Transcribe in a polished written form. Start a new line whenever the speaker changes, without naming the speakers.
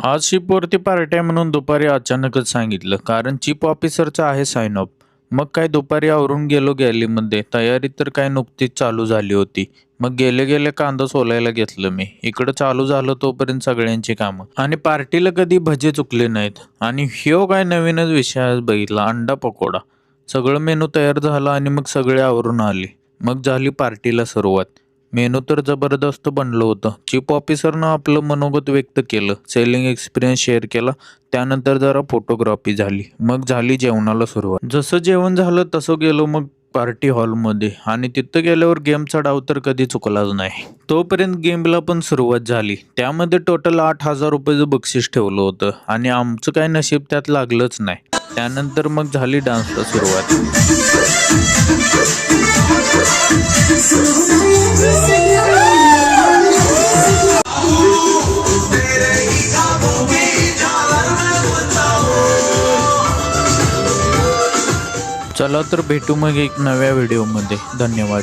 आज शिपवरती पार्टी आहे म्हणून दुपारी अचानकच सांगितलं, कारण चीफ ऑफिसरचं आहे साइन ऑफ. मग काय दुपारी आवरून गेलो गॅलीमध्ये. तयारी तर काय नुकतीच चालू झाली होती. मग गेले गेले कांदा सोलायला घेतलं मी. इकडं चालू झालं तोपर्यंत सगळ्यांची कामं. आणि पार्टीला कधी भजे चुकले नाहीत. आणि ह्यो काय नवीनच विषय आज बघितला, अंडा पकोडा. सगळं मेनू तयार झाला आणि मग सगळे आवरून आले. मग झाली पार्टीला सुरुवात. मेनू तर जबरदस्त बनलं होतं. चीफ ऑफिसरनं आपलं मनोगत व्यक्त केलं, सेलिंग एक्सपिरियन्स शेअर केला. त्यानंतर जरा फोटोग्राफी झाली. मग झाली जेवणाला सुरुवात. जसं जेवण झालं तसं गेलो मग पार्टी हॉलमध्ये आणि तिथं गेल्यावर गेमचा डाव तर कधी चुकलाच नाही. तोपर्यंत गेमला पण सुरुवात झाली. त्यामध्ये टोटल 8,000 रुपयाचं बक्षीस ठेवलं होतं आणि आमचं काय नशीब त्यात लागलंच नाही. त्यानंतर मग झाली डान्सला सुरुवात. चला तर भेटू मग एक नव्या व्हिडिओमध्ये. धन्यवाद.